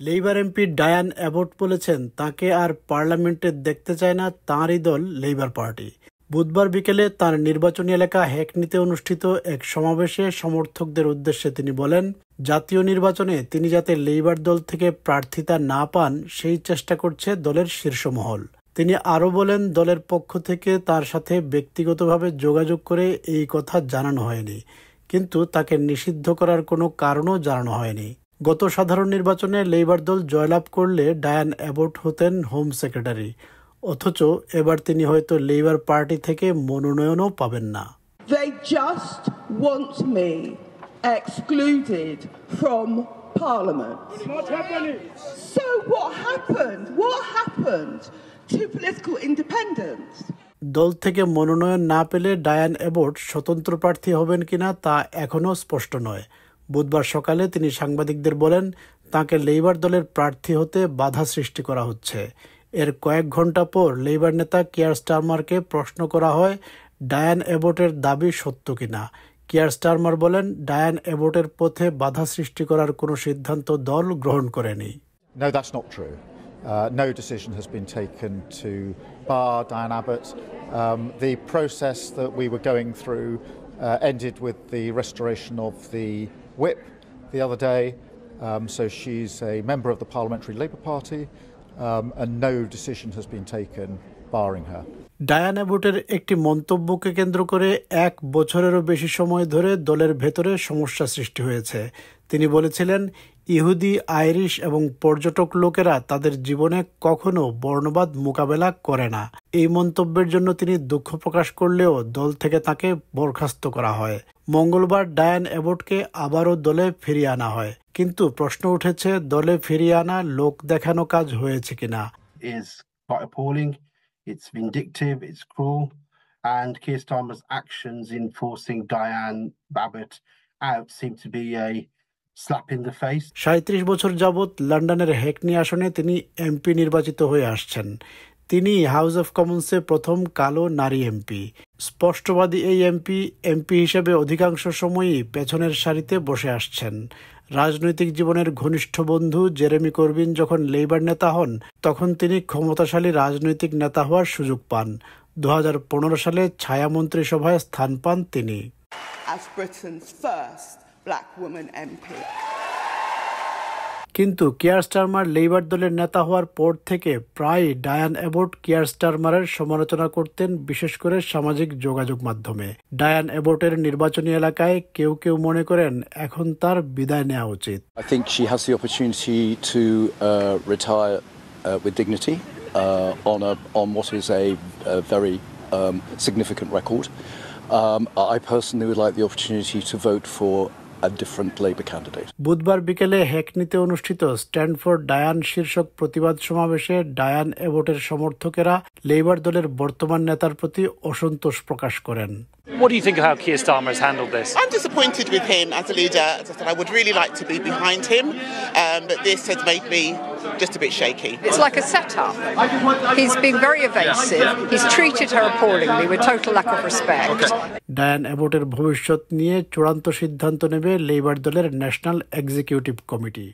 Labour MP ডায়ান Abbott বলেছেন তাকে আর পার্লামেন্টে দেখতে চায় না তাঁরই দল লেবার পার্টি। বুধবার বিকেলে তাঁর নির্বাচনী এলাকা হ্যাকনিতে অনুষ্ঠিত এক সমাবেশে সমর্থকদের উদ্দেশ্যে তিনি বলেন, জাতীয় নির্বাচনে তিনি যাতে লেবার দল থেকে প্রার্থিতা না পান সেই চেষ্টা করছে দলের শীর্ষ মহল। তিনি আরও বলেন, দলের পক্ষ থেকে তার সাথে ব্যক্তিগতভাবে যোগাযোগ করে এই কথা জানানো হয়নি, কিন্তু তাকে নিষিদ্ধ করার কোনো কারণও জানানো হয়নি। গত সাধারণ নির্বাচনে লেবার দল জয়লাভ করলে ডায়ান অ্যাবট হতেন হোম সেক্রেটারি, অথচ এবার তিনি হয়তো লেবার পার্টি থেকে মনোনয়নও পাবেন না। They just want me excluded from Parliament. So what happened? What happened to political independence? দল থেকে মনোনয়ন না পেলে ডায়ান অ্যাবট স্বতন্ত্র প্রার্থী হবেন কিনা তা এখনও স্পষ্ট নয়। বুধবার সকালে তিনি সাংবাদিকদের বলেন, তাকে লেবার দলের প্রার্থী হতে বাধা সৃষ্টি করা হচ্ছে। এর কয়েক ঘন্টা পর লেবার নেতা কিয়ার স্টারমারকে প্রশ্ন করা হয় ডায়ান অ্যাবটের দাবি সত্য কিনা। কিয়ার স্টারমার বলেন, ডায়ান অ্যাবটের পথে বাধা সৃষ্টি করার কোনো সিদ্ধান্ত দল গ্রহণ করেনি। No, that's not true. No decision has been taken to bar Diane Abbott. The process that we were going through ended with the restoration of the whip the other day. So she's a member of the Parliamentary Labour Party, and no decision has been taken barring her. ডায়ান অ্যাবটের একটি মন্তব্যকে কেন্দ্র করে 1 বছরেরও বেশি সময় ধরে দলের ভেতরে সমস্যা সৃষ্টি হয়েছে। তিনি বলেছিলেন, ইহুদি, আইরিশ এবং পর্যটক লোকেরা তাদের জীবনে কখনো বর্ণবাদ মোকাবেলা করে না। এই মন্তব্যের জন্য তিনি দুঃখ প্রকাশ করলেও দল থেকে তাকে বরখাস্ত করা হয়। মঙ্গলবার ডায়ান অ্যাবটকে আবারও দলে ফিরিয়ে আনা হয়, কিন্তু প্রশ্ন উঠেছে দলে ফিরিয়ে আনা লোক দেখানো কাজ হয়েছে কিনা। It's vindictive, it's cruel, and Keir Starmer's actions in forcing Diane Abbott out seem to be a slap in the face. 37 বছর যাবৎ লন্ডনের হ্যাকনি আসনে তিনি এমপি নির্বাচিত হয়ে আসছেন। তিনি হাউস অফ কমন্সে প্রথম কালো নারী এমপি। স্পষ্টবাদী এই এমপি হিসেবে অধিকাংশ সময়ই পেছনের সারিতে বসে আসছেন। রাজনৈতিক জীবনের ঘনিষ্ঠ বন্ধু জেরেমি করবিন যখন লেবার নেতা হন, তখন তিনি ক্ষমতাশালী রাজনৈতিক নেতা হওয়ার সুযোগ পান। 2015 সালে ছায়া মন্ত্রিসভায় স্থান পান তিনি। কিন্তু কিয়ার স্টারমার লেবার দলের নেতা হওয়ার পর থেকে প্রায় ডায়ান অ্যাবট কিয়ার স্টারমারের সমালোচনা করতেন, বিশেষ করে সামাজিক যোগাযোগ মাধ্যমে। ডায়ান অ্যাবটের নির্বাচনী এলাকায় কেউ কেউ মনে করেন এখন তার বিদায় নেওয়া উচিত। I think she has the opportunity to retire with dignity on what is a very significant record. I personally would like the opportunity to vote for a different Labour candidate. বুধবার বিকেলে হ্যাকনিতে অনুষ্ঠিত স্ট্যান্ড ফর ডায়ান শীর্ষক প্রতিবাদ সমাবেশে ডায়ান অ্যাবটের সমর্থকেরা labour দলের বর্তমান নেতার প্রতি অসন্তোষ প্রকাশ করেন। What do you think of how Keir Starmer has handled this? I'm disappointed with him as a leader. As I said, I would really like to be behind him, but this has made me just a bit shaky. It's like a setup. He's been very evasive. He's treated her appallingly with total lack of respect. ডায়ান অ্যাবটের ভবিষ্যৎ নিয়ে চূড়ান্ত সিদ্ধান্ত নেবে labour দলের national executive committee.